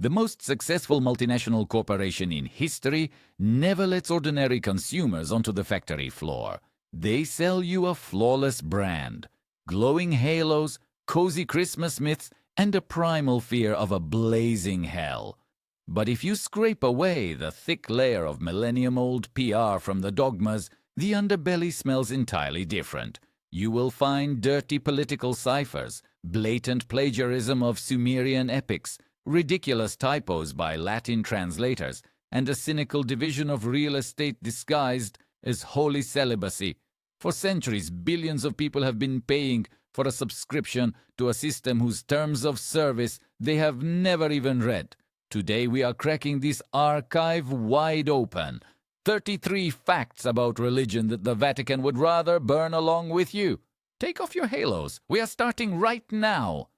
The most successful multinational corporation in history never lets ordinary consumers onto the factory floor. They sell you a flawless brand, glowing halos, cozy Christmas myths, and a primal fear of a blazing hell. But if you scrape away the thick layer of millennium-old PR from the dogmas, the underbelly smells entirely different. You will find dirty political ciphers, blatant plagiarism of Sumerian epics, ridiculous typos by Latin translators, and a cynical division of real estate disguised as holy celibacy. For centuries, billions of people have been paying for a subscription to a system whose terms of service they have never even read. Today we are cracking this archive wide open. 33 facts about religion that the Vatican would rather burn along with you. Take off your halos. We are starting right now.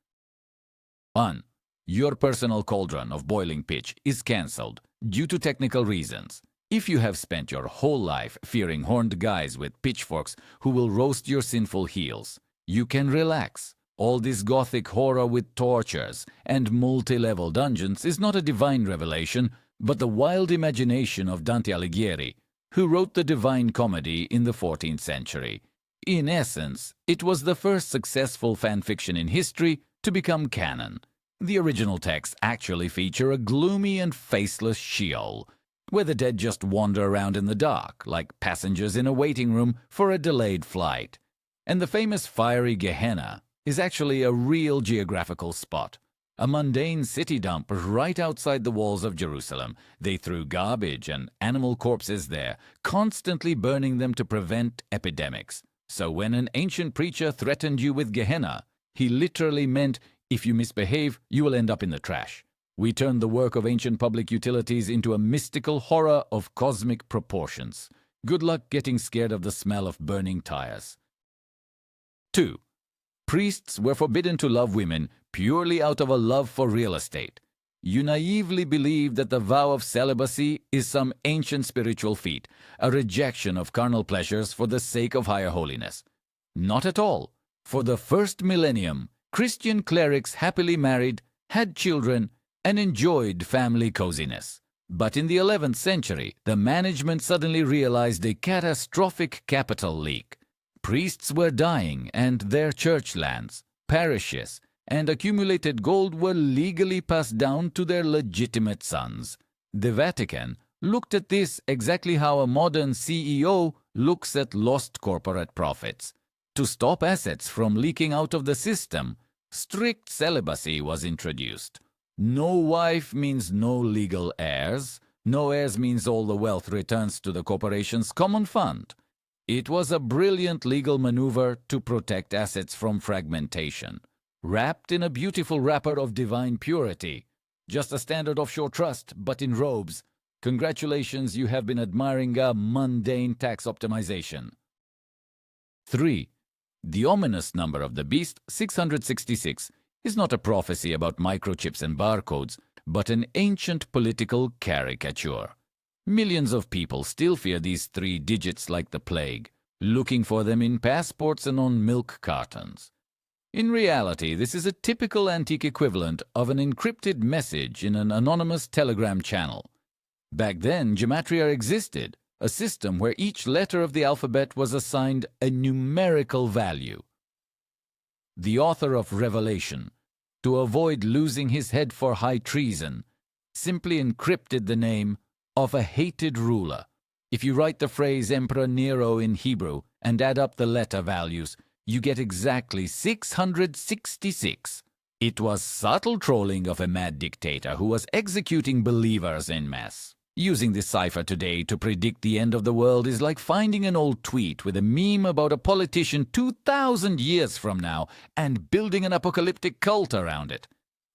1. Your personal cauldron of boiling pitch is cancelled due to technical reasons. If you have spent your whole life fearing horned guys with pitchforks who will roast your sinful heels, you can relax. All this gothic horror with tortures and multi-level dungeons is not a divine revelation, but the wild imagination of Dante Alighieri, who wrote the Divine Comedy in the 14th century. In essence, it was the first successful fan fiction in history to become canon. The original texts actually feature a gloomy and faceless Sheol, where the dead just wander around in the dark, like passengers in a waiting room for a delayed flight. And the famous fiery Gehenna is actually a real geographical spot, a mundane city dump right outside the walls of Jerusalem. They threw garbage and animal corpses there, constantly burning them to prevent epidemics. So when an ancient preacher threatened you with Gehenna, he literally meant, if you misbehave, you will end up in the trash. We turned the work of ancient public utilities into a mystical horror of cosmic proportions. Good luck getting scared of the smell of burning tires. 2. Priests were forbidden to love women purely out of a love for real estate. You naively believe that the vow of celibacy is some ancient spiritual feat, a rejection of carnal pleasures for the sake of higher holiness. Not at all. For the first millennium, Christian clerics happily married, had children, and enjoyed family coziness. But in the 11th century, the management suddenly realized a catastrophic capital leak. Priests were dying, and their church lands, parishes, and accumulated gold were legally passed down to their legitimate sons. The Vatican looked at this exactly how a modern CEO looks at lost corporate profits. To stop assets from leaking out of the system, strict celibacy was introduced. No wife means no legal heirs. No heirs means all the wealth returns to the corporation's common fund. It was a brilliant legal maneuver to protect assets from fragmentation, wrapped in a beautiful wrapper of divine purity. Just a standard offshore trust, but in robes. Congratulations, you have been admiring a mundane tax optimization. 3. The ominous number of the beast, 666, is not a prophecy about microchips and barcodes, but an ancient political caricature. Millions of people still fear these 3 digits like the plague, looking for them in passports and on milk cartons. In reality, this is a typical antique equivalent of an encrypted message in an anonymous telegram channel. Back then, gematria existed, a system where each letter of the alphabet was assigned a numerical value. The author of Revelation, to avoid losing his head for high treason, simply encrypted the name of a hated ruler. If you write the phrase Emperor Nero in Hebrew and add up the letter values, you get exactly 666. It was subtle trolling of a mad dictator who was executing believers en masse. Using this cipher today to predict the end of the world is like finding an old tweet with a meme about a politician 2,000 years from now and building an apocalyptic cult around it.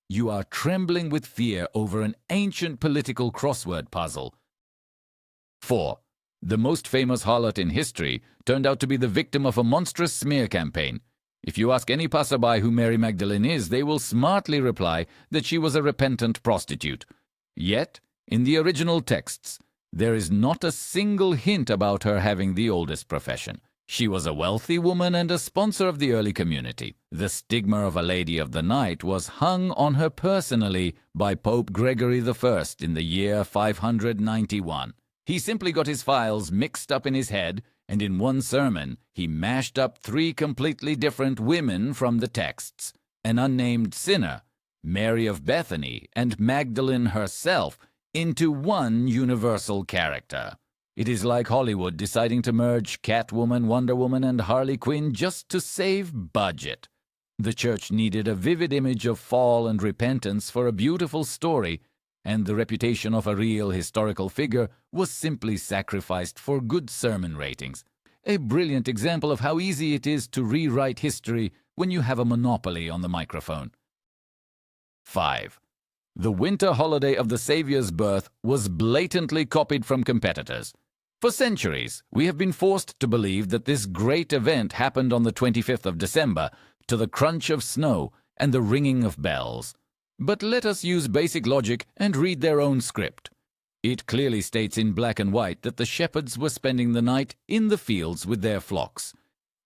You are trembling with fear over an ancient political crossword puzzle. 4. The most famous harlot in history turned out to be the victim of a monstrous smear campaign. If you ask any passerby who Mary Magdalene is, they will smartly reply that she was a repentant prostitute. Yet, in the original texts, there is not a single hint about her having the oldest profession. She was a wealthy woman and a sponsor of the early community. The stigma of a Lady of the Night was hung on her personally by Pope Gregory I in the year 591. He simply got his files mixed up in his head, and in one sermon he mashed up 3 completely different women from the texts: an unnamed sinner, Mary of Bethany, and Magdalene herself, into one universal character. It is like Hollywood deciding to merge Catwoman, Wonder Woman, and Harley Quinn just to save budget. The church needed a vivid image of fall and repentance for a beautiful story, and the reputation of a real historical figure was simply sacrificed for good sermon ratings. A brilliant example of how easy it is to rewrite history when you have a monopoly on the microphone. 5. The winter holiday of the Savior's birth was blatantly copied from competitors. For centuries, we have been forced to believe that this great event happened on the 25th of December, to the crunch of snow and the ringing of bells. But let us use basic logic and read their own script. It clearly states in black and white that the shepherds were spending the night in the fields with their flocks.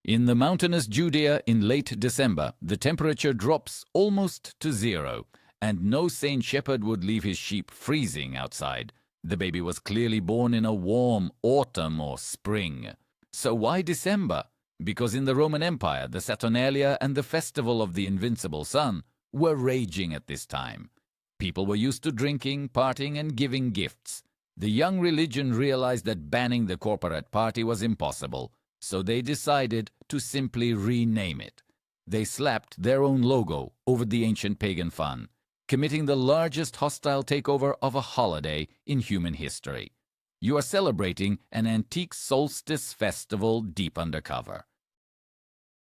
In the mountainous Judea in late December, the temperature drops almost to 0, and no sane shepherd would leave his sheep freezing outside. The baby was clearly born in a warm autumn or spring. So why December? Because in the Roman Empire, the Saturnalia and the Festival of the Invincible Sun were raging at this time. People were used to drinking, partying, and giving gifts. The young religion realized that banning the corporate party was impossible, so they decided to simply rename it. They slapped their own logo over the ancient pagan fun, committing the largest hostile takeover of a holiday in human history. You are celebrating an antique solstice festival deep undercover.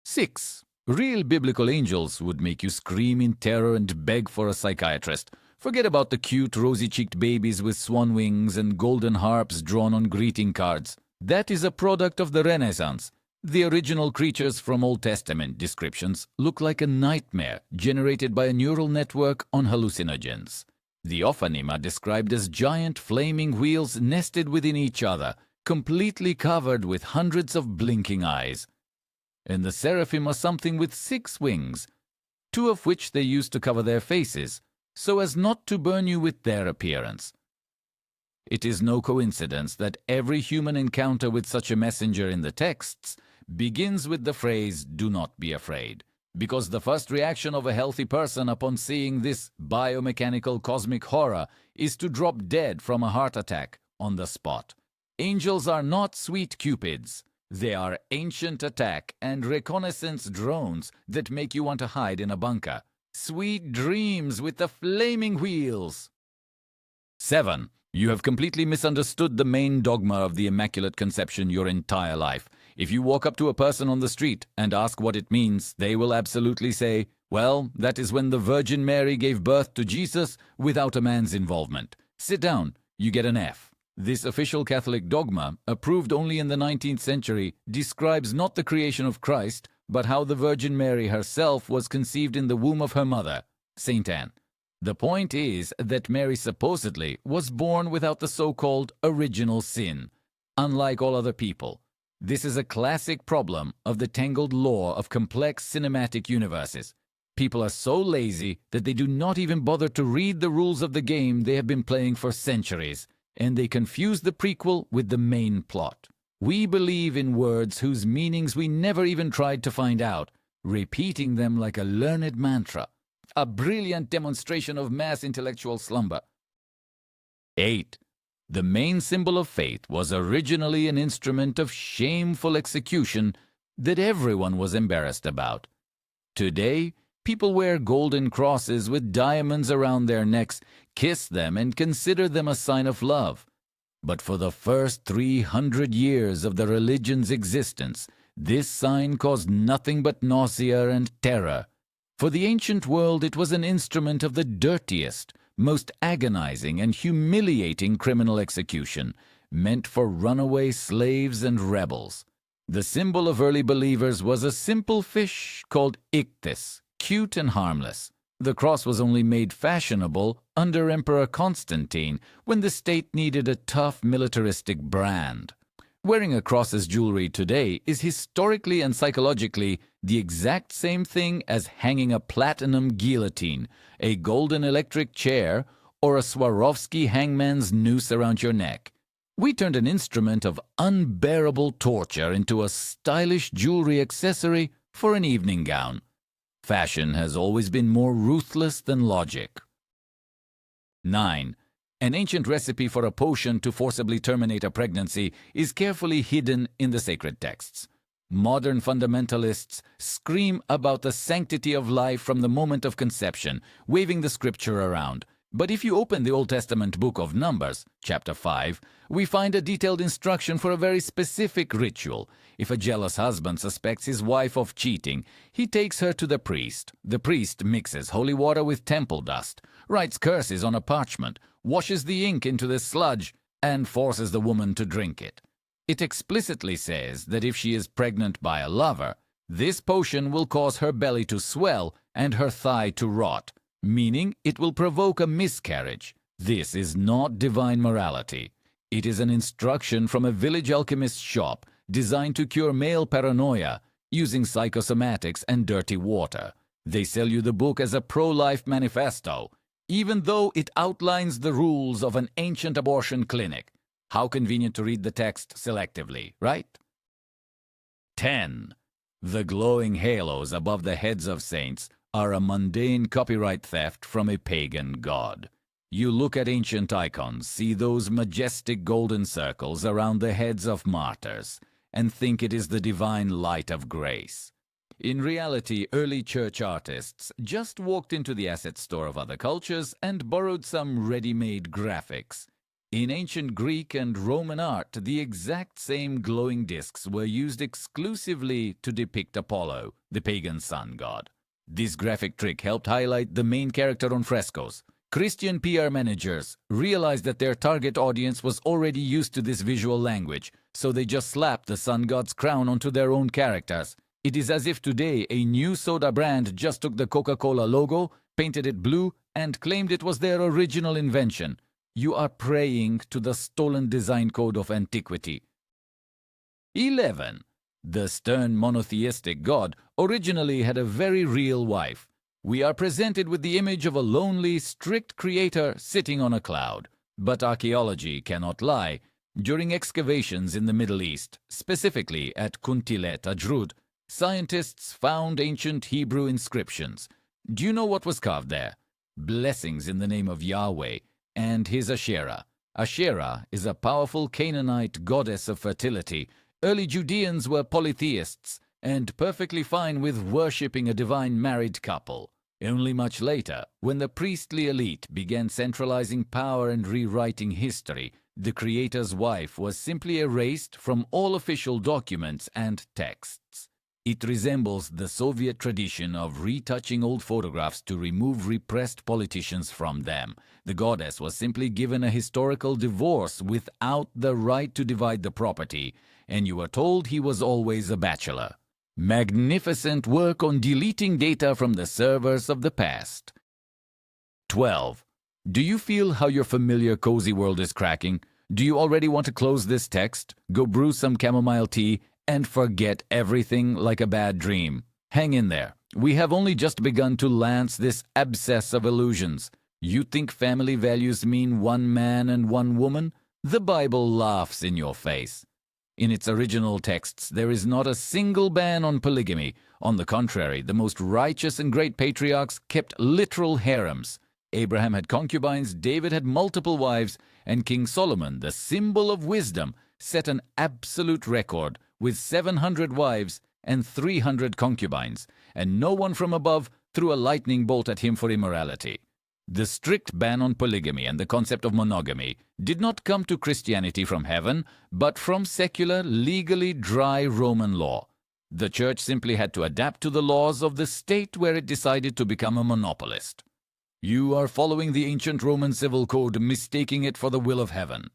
6. Real biblical angels would make you scream in terror and beg for a psychiatrist. Forget about the cute rosy-cheeked babies with swan wings and golden harps drawn on greeting cards. That is a product of the Renaissance. The original creatures from Old Testament descriptions look like a nightmare generated by a neural network on hallucinogens. The Ophanim are described as giant flaming wheels nested within each other, completely covered with hundreds of blinking eyes. And the seraphim are something with 6 wings, 2 of which they use to cover their faces, so as not to burn you with their appearance. It is no coincidence that every human encounter with such a messenger in the texts begins with the phrase, "Do not be afraid," because the first reaction of a healthy person upon seeing this biomechanical cosmic horror is to drop dead from a heart attack on the spot. Angels are not sweet cupids. They are ancient attack and reconnaissance drones that make you want to hide in a bunker. Sweet dreams with the flaming wheels. 7. You have completely misunderstood the main dogma of the Immaculate Conception your entire life. If you walk up to a person on the street and ask what it means, they will absolutely say, "Well, that is when the Virgin Mary gave birth to Jesus without a man's involvement. Sit down, you get an F." This official Catholic dogma, approved only in the 19th century, describes not the creation of Christ, but how the Virgin Mary herself was conceived in the womb of her mother, Saint Anne. The point is that Mary supposedly was born without the so-called original sin, unlike all other people. This is a classic problem of the tangled lore of complex cinematic universes. People are so lazy that they do not even bother to read the rules of the game they have been playing for centuries, and they confuse the prequel with the main plot. We believe in words whose meanings we never even tried to find out, repeating them like a learned mantra. A brilliant demonstration of mass intellectual slumber. 8. The main symbol of faith was originally an instrument of shameful execution that everyone was embarrassed about. Today, people wear golden crosses with diamonds around their necks, kiss them, and consider them a sign of love. But for the first 300 years of the religion's existence, this sign caused nothing but nausea and terror. For the ancient world, it was an instrument of the dirtiest, most agonizing and humiliating criminal execution, meant for runaway slaves and rebels. The symbol of early believers was a simple fish called ichthys, cute and harmless. The cross was only made fashionable under Emperor Constantine, when the state needed a tough militaristic brand. Wearing a cross as jewelry today is historically and psychologically the exact same thing as hanging a platinum guillotine, a golden electric chair, or a Swarovski hangman's noose around your neck. We turned an instrument of unbearable torture into a stylish jewelry accessory for an evening gown. Fashion has always been more ruthless than logic. 9. An ancient recipe for a potion to forcibly terminate a pregnancy is carefully hidden in the sacred texts. Modern fundamentalists scream about the sanctity of life from the moment of conception, waving the scripture around. But if you open the Old Testament book of Numbers, chapter 5, we find a detailed instruction for a very specific ritual. If a jealous husband suspects his wife of cheating, he takes her to the priest. The priest mixes holy water with temple dust, writes curses on a parchment, washes the ink into the sludge, and forces the woman to drink it. It explicitly says that if she is pregnant by a lover, this potion will cause her belly to swell and her thigh to rot, meaning it will provoke a miscarriage. This is not divine morality. It is an instruction from a village alchemist's shop designed to cure male paranoia using psychosomatics and dirty water. They sell you the book as a pro-life manifesto, even though it outlines the rules of an ancient abortion clinic. How convenient to read the text selectively, right? 10. The glowing halos above the heads of saints are a mundane copyright theft from a pagan god. You look at ancient icons, see those majestic golden circles around the heads of martyrs, and think it is the divine light of grace. In reality, early church artists just walked into the asset store of other cultures and borrowed some ready-made graphics. In ancient Greek and Roman art, the exact same glowing discs were used exclusively to depict Apollo, the pagan sun god. This graphic trick helped highlight the main character on frescoes. Christian PR managers realized that their target audience was already used to this visual language, so they just slapped the sun god's crown onto their own characters. It is as if today a new soda brand just took the Coca-Cola logo, painted it blue, and claimed it was their original invention. You are praying to the stolen design code of antiquity. 11. The stern monotheistic God originally had a very real wife. We are presented with the image of a lonely, strict creator sitting on a cloud. But archaeology cannot lie. During excavations in the Middle East, specifically at Kuntilet Ajrud, scientists found ancient Hebrew inscriptions. Do you know what was carved there? Blessings in the name of Yahweh and his Asherah. Asherah is a powerful Canaanite goddess of fertility. Early Judeans were polytheists and perfectly fine with worshipping a divine married couple. Only much later, when the priestly elite began centralizing power and rewriting history, the creator's wife was simply erased from all official documents and texts. It resembles the Soviet tradition of retouching old photographs to remove repressed politicians from them. The goddess was simply given a historical divorce without the right to divide the property, and you were told he was always a bachelor. Magnificent work on deleting data from the servers of the past. 12. Do you feel how your familiar cozy world is cracking? Do you already want to close this text, go brew some chamomile tea, and forget everything like a bad dream? Hang in there. We have only just begun to lance this abscess of illusions. You think family values mean one man and one woman? The Bible laughs in your face. In its original texts, there is not a single ban on polygamy. On the contrary, the most righteous and great patriarchs kept literal harems. Abraham had concubines, David had multiple wives, and King Solomon, the symbol of wisdom, set an absolute record with 700 wives and 300 concubines, and no one from above threw a lightning bolt at him for immorality. The strict ban on polygamy and the concept of monogamy did not come to Christianity from heaven, but from secular, legally dry Roman law. The church simply had to adapt to the laws of the state where it decided to become a monopolist. You are following the ancient Roman civil code, mistaking it for the will of heaven.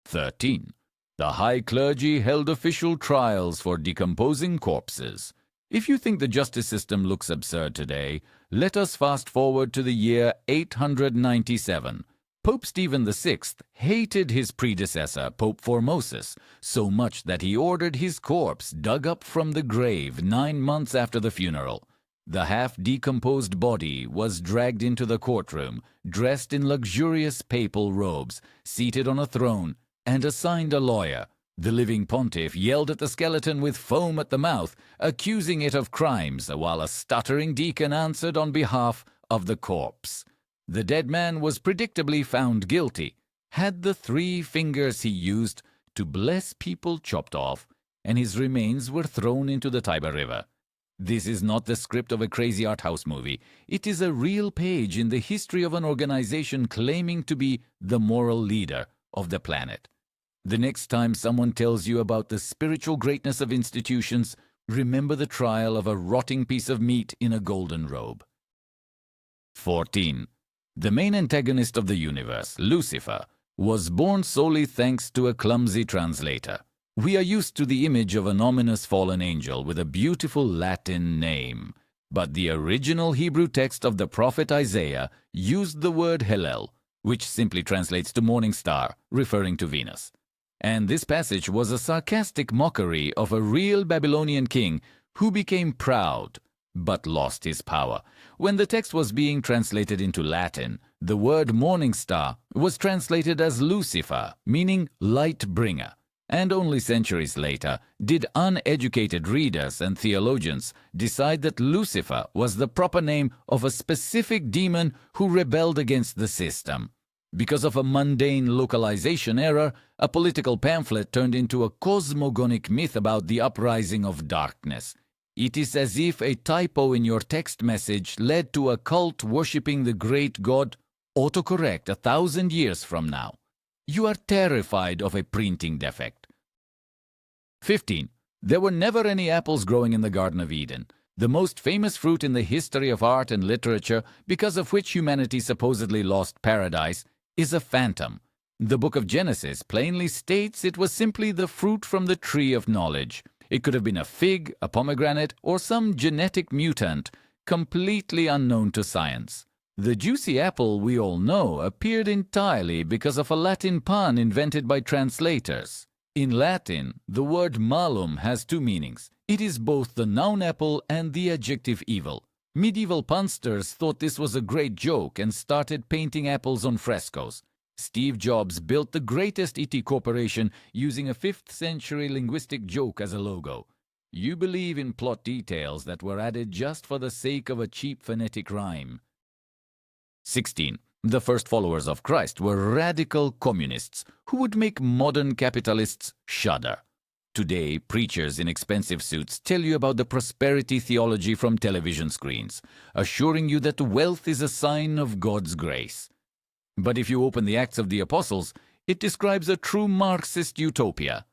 13. The high clergy held official trials for decomposing corpses. If you think the justice system looks absurd today, let us fast forward to the year 897. Pope Stephen VI hated his predecessor, Pope Formosus, so much that he ordered his corpse dug up from the grave 9 months after the funeral. The half-decomposed body was dragged into the courtroom, dressed in luxurious papal robes, seated on a throne, and assigned a lawyer. The living pontiff yelled at the skeleton with foam at the mouth, accusing it of crimes, while a stuttering deacon answered on behalf of the corpse. The dead man was predictably found guilty, had the 3 fingers he used to bless people chopped off, and his remains were thrown into the Tiber River. This is not the script of a crazy art house movie. It is a real page in the history of an organization claiming to be the moral leader of the planet. The next time someone tells you about the spiritual greatness of institutions, remember the trial of a rotting piece of meat in a golden robe. 14. The main antagonist of the universe, Lucifer, was born solely thanks to a clumsy translator. We are used to the image of an ominous fallen angel with a beautiful Latin name, but the original Hebrew text of the prophet Isaiah used the word Hellel, which simply translates to morning star, referring to Venus. And this passage was a sarcastic mockery of a real Babylonian king who became proud but lost his power. When the text was being translated into Latin, the word morning star was translated as Lucifer, meaning light bringer. And only centuries later did uneducated readers and theologians decide that Lucifer was the proper name of a specific demon who rebelled against the system. Because of a mundane localization error, a political pamphlet turned into a cosmogonic myth about the uprising of darkness. It is as if a typo in your text message led to a cult worshipping the great god autocorrect 1,000 years from now. You are terrified of a printing defect. 15. There were never any apples growing in the Garden of Eden, the most famous fruit in the history of art and literature, because of which humanity supposedly lost paradise, is a phantom. The book of Genesis plainly states it was simply the fruit from the tree of knowledge. It could have been a fig, a pomegranate, or some genetic mutant, completely unknown to science. The juicy apple we all know appeared entirely because of a Latin pun invented by translators. In Latin, the word malum has 2 meanings. It is both the noun apple and the adjective evil. Medieval punsters thought this was a great joke and started painting apples on frescoes. Steve Jobs built the greatest IT corporation using a 5th century linguistic joke as a logo. You believe in plot details that were added just for the sake of a cheap phonetic rhyme. 16. The first followers of Christ were radical communists who would make modern capitalists shudder. Today, preachers in expensive suits tell you about the prosperity theology from television screens, assuring you that wealth is a sign of God's grace. But if you open the Acts of the Apostles, it describes a true Marxist utopia.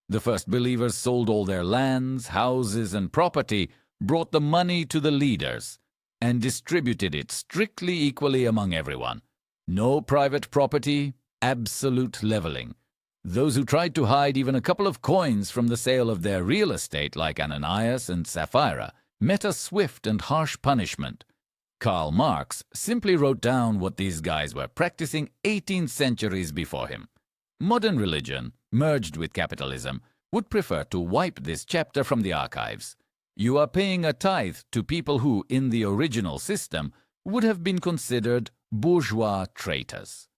The first believers sold all their lands, houses, and property, brought the money to the leaders, and distributed it strictly equally among everyone. No private property, absolute leveling. Those who tried to hide even a couple of coins from the sale of their real estate, like Ananias and Sapphira, met a swift and harsh punishment. Karl Marx simply wrote down what these guys were practicing 18 centuries before him. Modern religion, merged with capitalism, would prefer to wipe this chapter from the archives. You are paying a tithe to people who, in the original system, would have been considered bourgeois traitors.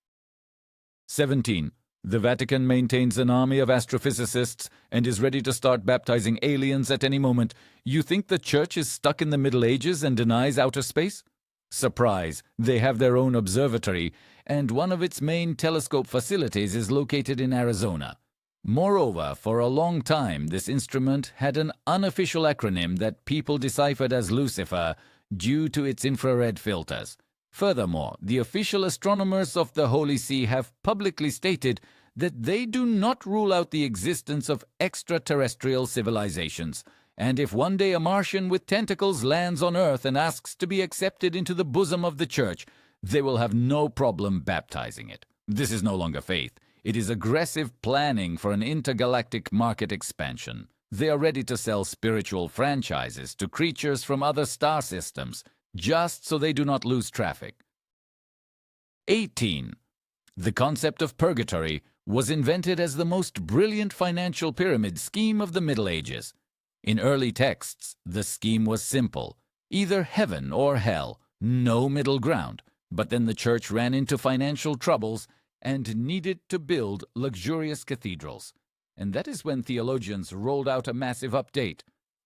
17. The Vatican maintains an army of astrophysicists and is ready to start baptizing aliens at any moment. You think the Church is stuck in the Middle Ages and denies outer space? Surprise, they have their own observatory, and one of its main telescope facilities is located in Arizona. Moreover, for a long time, this instrument had an unofficial acronym that people deciphered as Lucifer due to its infrared filters. Furthermore, the official astronomers of the Holy See have publicly stated that they do not rule out the existence of extraterrestrial civilizations, and if one day a Martian with tentacles lands on Earth and asks to be accepted into the bosom of the Church, they will have no problem baptizing it. This is no longer faith. It is aggressive planning for an intergalactic market expansion. They are ready to sell spiritual franchises to creatures from other star systems, just so they do not lose traffic. 18. The concept of purgatory was invented as the most brilliant financial pyramid scheme of the Middle Ages. In early texts, the scheme was simple: either heaven or hell, no middle ground. But then the church ran into financial troubles and needed to build luxurious cathedrals. And that is when theologians rolled out a massive update: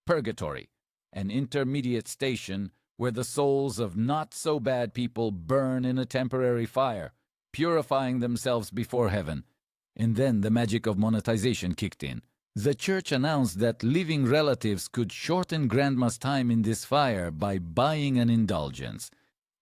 purgatory, an intermediate station where the souls of not-so-bad people burn in a temporary fire, purifying themselves before heaven. And then the magic of monetization kicked in. The church announced that living relatives could shorten grandma's time in this fire by buying an indulgence.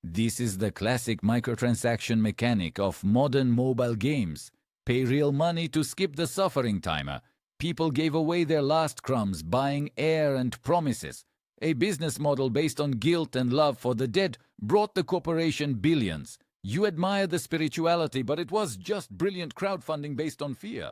This is the classic microtransaction mechanic of modern mobile games. Pay real money to skip the suffering timer. People gave away their last crumbs buying air and promises. A business model based on guilt and love for the dead brought the corporation billions. You admire the spirituality, but it was just brilliant crowdfunding based on fear.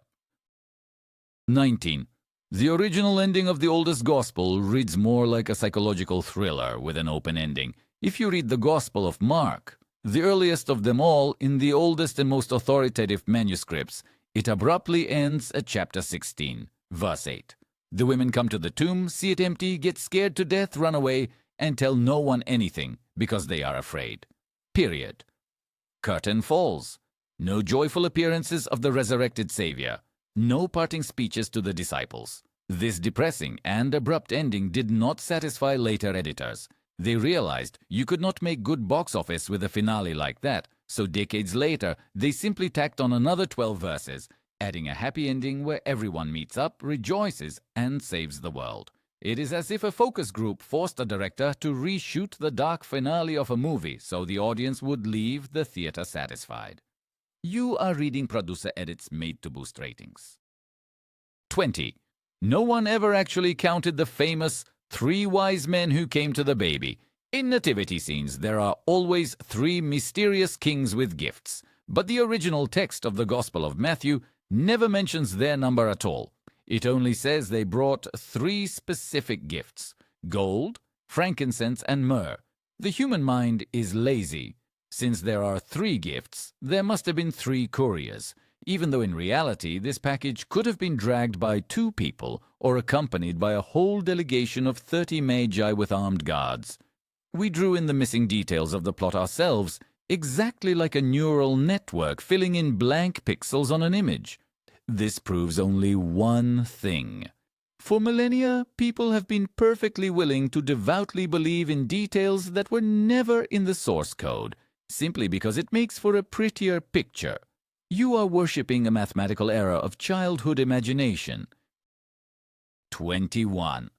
19. The original ending of the oldest gospel reads more like a psychological thriller with an open ending. If you read the Gospel of Mark, the earliest of them all in the oldest and most authoritative manuscripts, it abruptly ends at chapter 16, verse 8. The women come to the tomb, see it empty, get scared to death, run away, and tell no one anything because they are afraid. Period. Curtain falls. No joyful appearances of the resurrected Savior. No parting speeches to the disciples. This depressing and abrupt ending did not satisfy later editors. They realized you could not make good box office with a finale like that, so decades later they simply tacked on another 12 verses, adding a happy ending where everyone meets up, rejoices, and saves the world. It is as if a focus group forced a director to reshoot the dark finale of a movie so the audience would leave the theater satisfied. You are reading producer edits made to boost ratings. 20. No one ever actually counted the famous 3 wise men who came to the baby. In nativity scenes, there are always 3 mysterious kings with gifts, but the original text of the Gospel of Matthew never mentions their number at all. It only says they brought 3 specific gifts: gold, frankincense, and myrrh. The human mind is lazy. Since there are 3 gifts, there must have been 3 couriers, even though in reality this package could have been dragged by 2 people or accompanied by a whole delegation of 30 magi with armed guards. We drew in the missing details of the plot ourselves, exactly like a neural network filling in blank pixels on an image. This proves only one thing. For millennia, people have been perfectly willing to devoutly believe in details that were never in the source code, simply because it makes for a prettier picture. You are worshipping a mathematical error of childhood imagination. 21.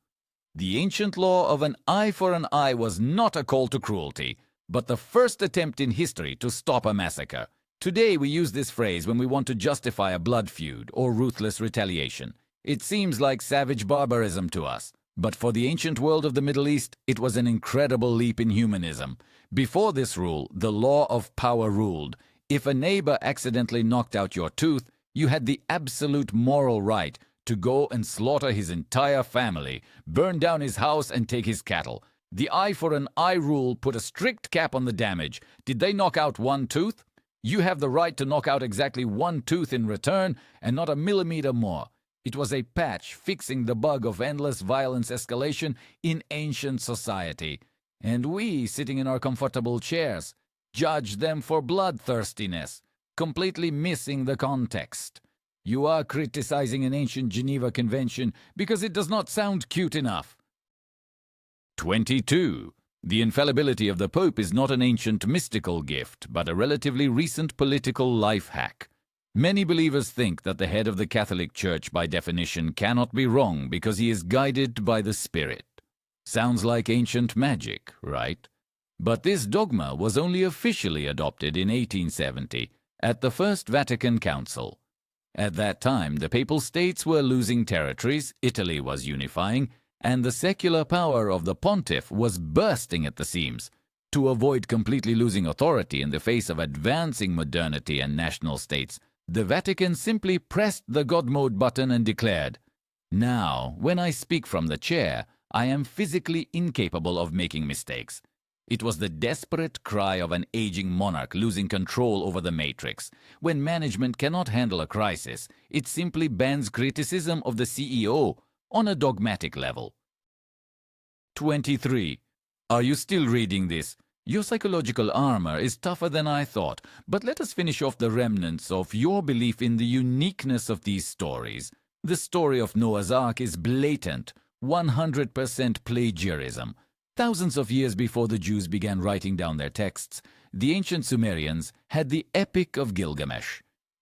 The ancient law of an eye for an eye was not a call to cruelty, but the first attempt in history to stop a massacre. Today we use this phrase when we want to justify a blood feud or ruthless retaliation. It seems like savage barbarism to us, but for the ancient world of the Middle East, it was an incredible leap in humanism. Before this rule, the law of power ruled. If a neighbor accidentally knocked out your tooth, you had the absolute moral right to go and slaughter his entire family, burn down his house, and take his cattle. The eye for an eye rule put a strict cap on the damage. Did they knock out one tooth? You have the right to knock out exactly one tooth in return and not a millimeter more. It was a patch fixing the bug of endless violence escalation in ancient society. And we, sitting in our comfortable chairs, judge them for bloodthirstiness, completely missing the context. You are criticizing an ancient Geneva Convention because it does not sound cute enough. 22. The infallibility of the Pope is not an ancient mystical gift, but a relatively recent political life hack. Many believers think that the head of the Catholic Church by definition cannot be wrong because he is guided by the Spirit. Sounds like ancient magic, right? But this dogma was only officially adopted in 1870 at the First Vatican Council. At that time, the Papal States were losing territories, Italy was unifying, and the secular power of the pontiff was bursting at the seams. To avoid completely losing authority in the face of advancing modernity and national states, the Vatican simply pressed the God mode button and declared, "Now, when I speak from the chair, I am physically incapable of making mistakes. It was the desperate cry of an aging monarch losing control over the matrix. When management cannot handle a crisis, it simply bans criticism of the CEO on a dogmatic level. 23. Are you still reading this? Your psychological armor is tougher than I thought, but let us finish off the remnants of your belief in the uniqueness of these stories. The story of Noah's Ark is blatant, 100% plagiarism. Thousands of years before the Jews began writing down their texts, the ancient Sumerians had the Epic of Gilgamesh.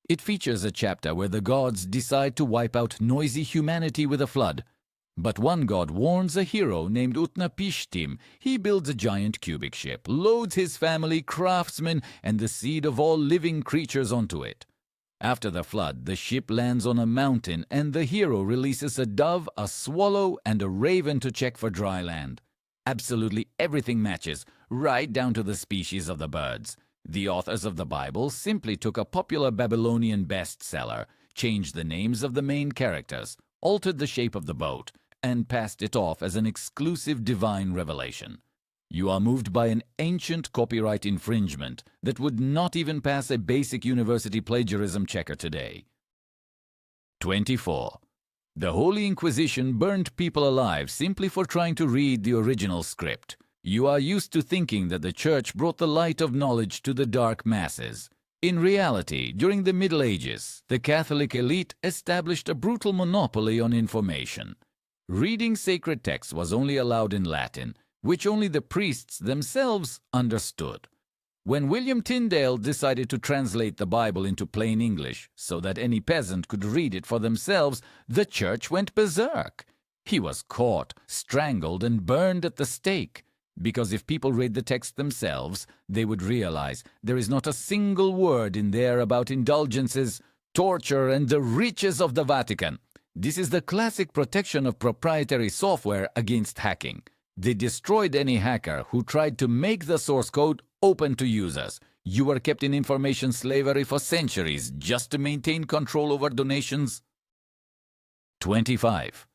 It features a chapter where the gods decide to wipe out noisy humanity with a flood. But one god warns a hero named Utnapishtim. He builds a giant cubic ship, loads his family, craftsmen, and the seed of all living creatures onto it. After the flood, the ship lands on a mountain, and the hero releases a dove, a swallow, and a raven to check for dry land. Absolutely everything matches, right down to the species of the birds. The authors of the Bible simply took a popular Babylonian bestseller, changed the names of the main characters, altered the shape of the boat, and passed it off as an exclusive divine revelation. You are moved by an ancient copyright infringement that would not even pass a basic university plagiarism checker today. 24. The Holy Inquisition burned people alive simply for trying to read the original script. You are used to thinking that the Church brought the light of knowledge to the dark masses. In reality, during the Middle Ages, the Catholic elite established a brutal monopoly on information. Reading sacred texts was only allowed in Latin, which only the priests themselves understood. When William Tyndale decided to translate the Bible into plain English so that any peasant could read it for themselves, the Church went berserk. He was caught, strangled, and burned at the stake. Because if people read the text themselves, they would realize there is not a single word in there about indulgences, torture, and the riches of the Vatican. This is the classic protection of proprietary software against hacking. They destroyed any hacker who tried to make the source code open to users. You were kept in information slavery for centuries just to maintain control over donations. 25.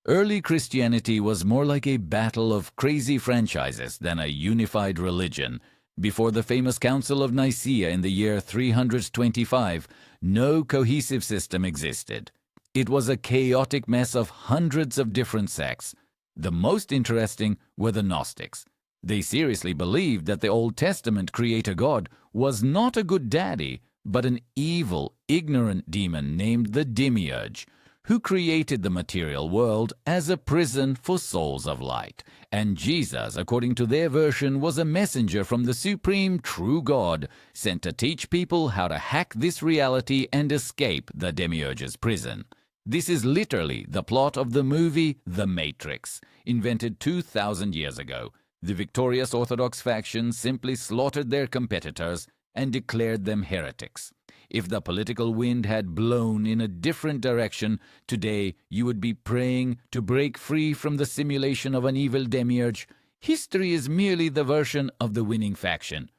Early Christianity was more like a battle of crazy franchises than a unified religion. Before the famous Council of Nicaea in the year 325, no cohesive system existed. It was a chaotic mess of hundreds of different sects. The most interesting were the Gnostics. They seriously believed that the Old Testament creator God was not a good daddy, but an evil, ignorant demon named the Demiurge, who created the material world as a prison for souls of light. And Jesus, according to their version, was a messenger from the supreme true God, sent to teach people how to hack this reality and escape the Demiurge's prison. This is literally the plot of the movie The Matrix, invented 2,000 years ago. The victorious Orthodox faction simply slaughtered their competitors and declared them heretics. If the political wind had blown in a different direction, today you would be praying to break free from the simulation of an evil demiurge. History is merely the version of the winning faction.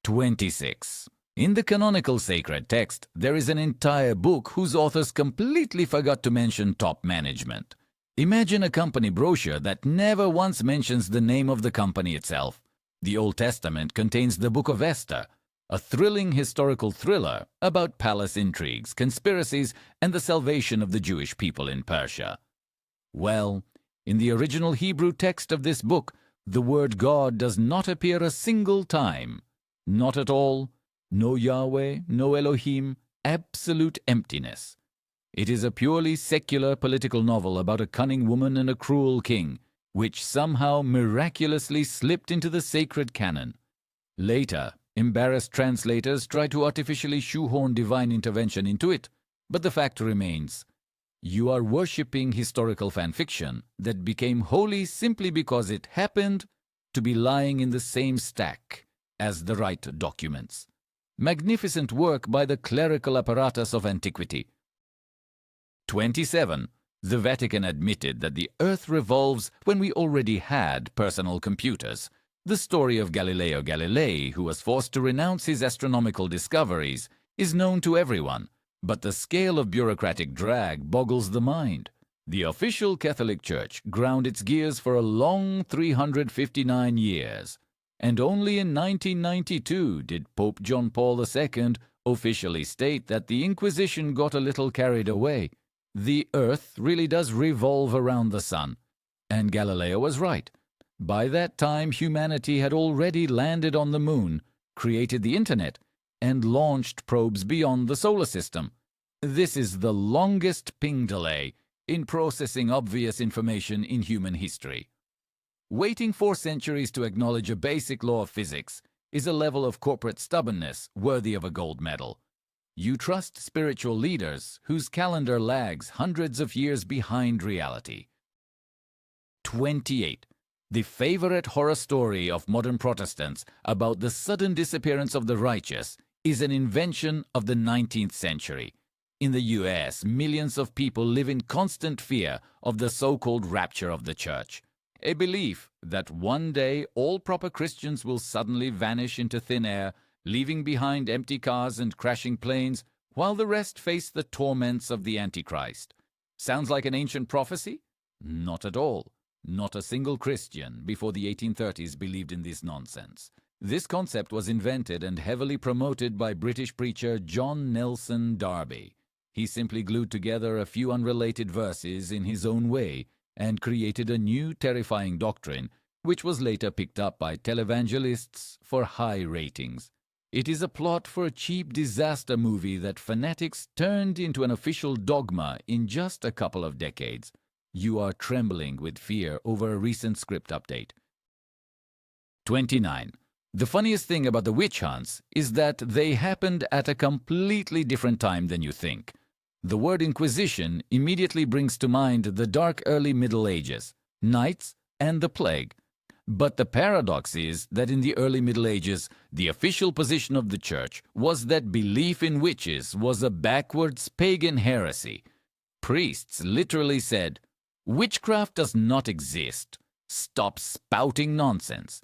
26. In the canonical sacred text, there is an entire book whose authors completely forgot to mention top management. Imagine a company brochure that never once mentions the name of the company itself. The Old Testament contains the Book of Esther, a thrilling historical thriller about palace intrigues, conspiracies, and the salvation of the Jewish people in Persia. Well, in the original Hebrew text of this book, the word God does not appear a single time. Not at all. No Yahweh, no Elohim, absolute emptiness. It is a purely secular political novel about a cunning woman and a cruel king, which somehow miraculously slipped into the sacred canon. Later, embarrassed translators try to artificially shoehorn divine intervention into it, but the fact remains. You are worshipping historical fanfiction that became holy simply because it happened to be lying in the same stack as the right documents. Magnificent work by the clerical apparatus of antiquity. 27. The Vatican admitted that the Earth revolves when we already had personal computers. The story of Galileo Galilei, who was forced to renounce his astronomical discoveries, is known to everyone, but the scale of bureaucratic drag boggles the mind. The official Catholic Church ground its gears for a long 359 years, and only in 1992 did Pope John Paul II officially state that the Inquisition got a little carried away. The Earth really does revolve around the sun, and Galileo was right. By that time, humanity had already landed on the moon, created the internet, and launched probes beyond the solar system. This is the longest ping delay in processing obvious information in human history. Waiting 4 centuries to acknowledge a basic law of physics is a level of corporate stubbornness worthy of a gold medal. You trust spiritual leaders whose calendar lags hundreds of years behind reality. 28. The favorite horror story of modern Protestants about the sudden disappearance of the righteous is an invention of the 19th century. In the US, millions of people live in constant fear of the so-called rapture of the church, a belief that one day all proper Christians will suddenly vanish into thin air, leaving behind empty cars and crashing planes, while the rest face the torments of the Antichrist. Sounds like an ancient prophecy? Not at all. Not a single Christian before the 1830s believed in this nonsense. This concept was invented and heavily promoted by British preacher John Nelson Darby. He simply glued together a few unrelated verses in his own way and created a new terrifying doctrine, which was later picked up by televangelists for high ratings. It is a plot for a cheap disaster movie that fanatics turned into an official dogma in just a couple of decades. You are trembling with fear over a recent script update. 29. The funniest thing about the witch hunts is that they happened at a completely different time than you think. The word Inquisition immediately brings to mind the dark early Middle Ages, knights, and the plague. But the paradox is that in the early Middle Ages, the official position of the Church was that belief in witches was a backwards pagan heresy. Priests literally said, "Witchcraft does not exist. Stop spouting nonsense."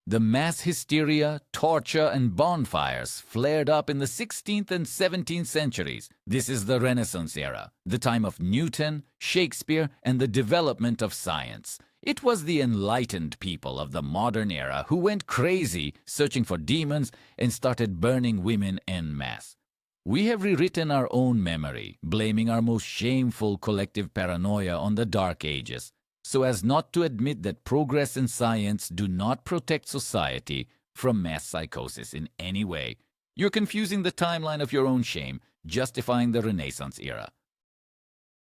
The mass hysteria, torture, and bonfires flared up in the 16th and 17th centuries. This is the Renaissance era, the time of Newton, Shakespeare, and the development of science. It was the enlightened people of the modern era who went crazy searching for demons and started burning women en masse. We have rewritten our own memory, blaming our most shameful collective paranoia on the Dark Ages, so as not to admit that progress and science do not protect society from mass psychosis in any way. You're confusing the timeline of your own shame, justifying the Renaissance era.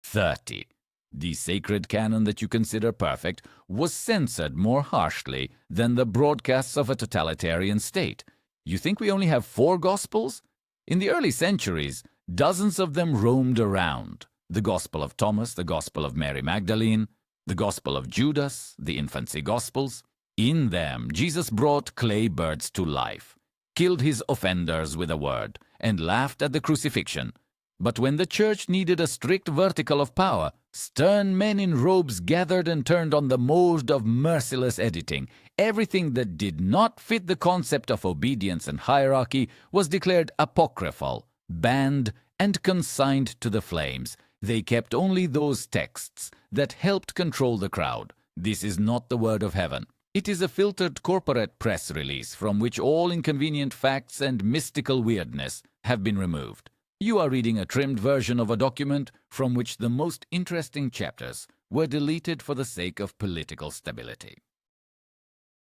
30. The sacred canon that you consider perfect was censored more harshly than the broadcasts of a totalitarian state. You think we only have 4 Gospels? In the early centuries, dozens of them roamed around. The Gospel of Thomas, the Gospel of Mary Magdalene, the Gospel of Judas, the infancy Gospels. In them, Jesus brought clay birds to life, killed his offenders with a word, and laughed at the crucifixion. But when the church needed a strict vertical of power, stern men in robes gathered and turned on the mode of merciless editing. Everything that did not fit the concept of obedience and hierarchy was declared apocryphal, banned, and consigned to the flames. They kept only those texts that helped control the crowd. This is not the word of heaven. It is a filtered corporate press release from which all inconvenient facts and mystical weirdness have been removed. You are reading a trimmed version of a document from which the most interesting chapters were deleted for the sake of political stability.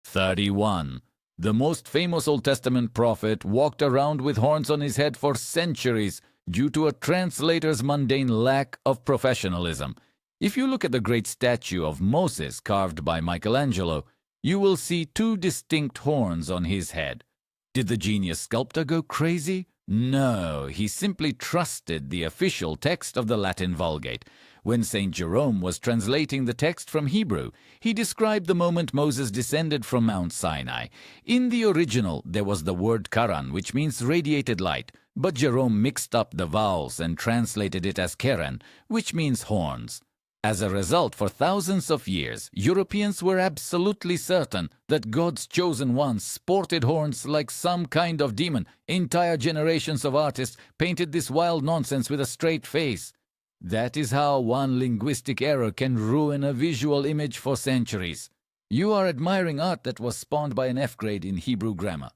31. The most famous Old Testament prophet walked around with horns on his head for centuries due to a translator's mundane lack of professionalism. If you look at the great statue of Moses carved by Michelangelo, you will see 2 distinct horns on his head. Did the genius sculptor go crazy? No, he simply trusted the official text of the Latin Vulgate. When St. Jerome was translating the text from Hebrew, he described the moment Moses descended from Mount Sinai. In the original, there was the word karan, which means radiated light, but Jerome mixed up the vowels and translated it as keren, which means horns. As a result, for thousands of years, Europeans were absolutely certain that God's chosen ones sported horns like some kind of demon. Entire generations of artists painted this wild nonsense with a straight face. That is how one linguistic error can ruin a visual image for centuries. You are admiring art that was spawned by an F grade in Hebrew grammar.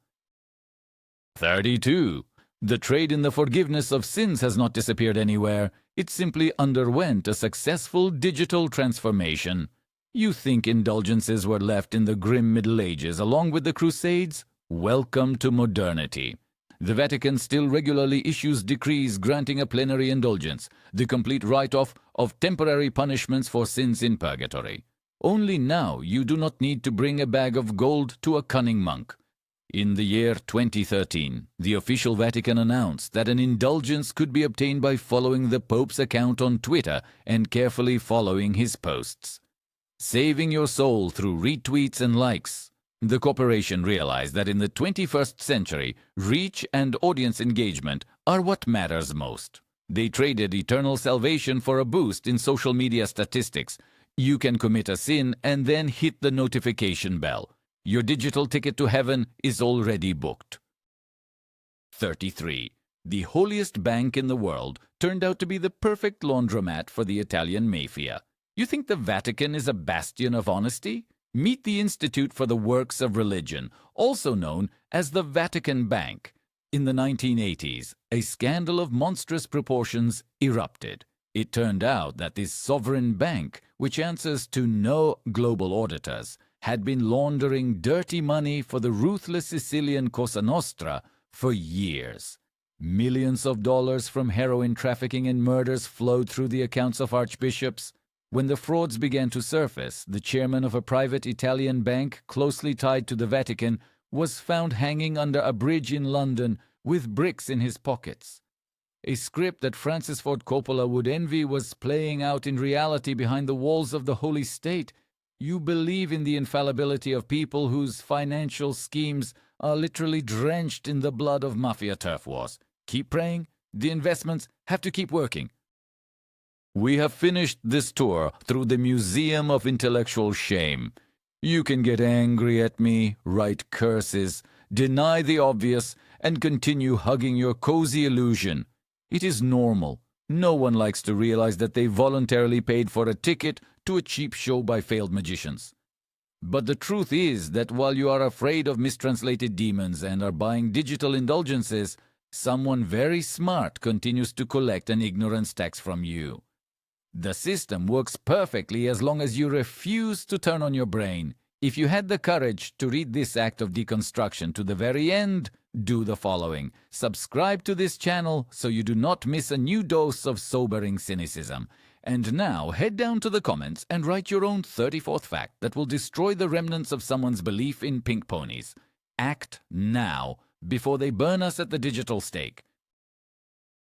32. The trade in the forgiveness of sins has not disappeared anywhere. It simply underwent a successful digital transformation. You think indulgences were left in the grim Middle Ages along with the Crusades? Welcome to modernity. The Vatican still regularly issues decrees granting a plenary indulgence, the complete write-off of temporary punishments for sins in purgatory. Only now you do not need to bring a bag of gold to a cunning monk. In the year 2013, the official Vatican announced that an indulgence could be obtained by following the Pope's account on Twitter and carefully following his posts. Saving your soul through retweets and likes. The corporation realized that in the 21st century, reach and audience engagement are what matters most. They traded eternal salvation for a boost in social media statistics. You can commit a sin and then hit the notification bell. Your digital ticket to heaven is already booked. 33. The holiest bank in the world turned out to be the perfect laundromat for the Italian mafia. You think the Vatican is a bastion of honesty? Meet the Institute for the Works of Religion, also known as the Vatican Bank. In the 1980s, a scandal of monstrous proportions erupted. It turned out that this sovereign bank, which answers to no global auditors, had been laundering dirty money for the ruthless Sicilian Cosa Nostra for years. Millions of dollars from heroin trafficking and murders flowed through the accounts of archbishops. When the frauds began to surface, the chairman of a private Italian bank closely tied to the Vatican was found hanging under a bridge in London with bricks in his pockets. A script that Francis Ford Coppola would envy was playing out in reality behind the walls of the Holy State. You believe in the infallibility of people whose financial schemes are literally drenched in the blood of mafia turf wars. Keep praying. The investments have to keep working. We have finished this tour through the Museum of Intellectual Shame. You can get angry at me, write curses, deny the obvious, and continue hugging your cozy illusion. It is normal. No one likes to realize that they voluntarily paid for a ticket to a cheap show by failed magicians. But the truth is that while you are afraid of mistranslated demons and are buying digital indulgences, someone very smart continues to collect an ignorance tax from you. The system works perfectly as long as you refuse to turn on your brain. If you had the courage to read this act of deconstruction to the very end, do the following. Subscribe to this channel so you do not miss a new dose of sobering cynicism. And now head down to the comments and write your own 34th fact that will destroy the remnants of someone's belief in pink ponies. Act now before they burn us at the digital stake.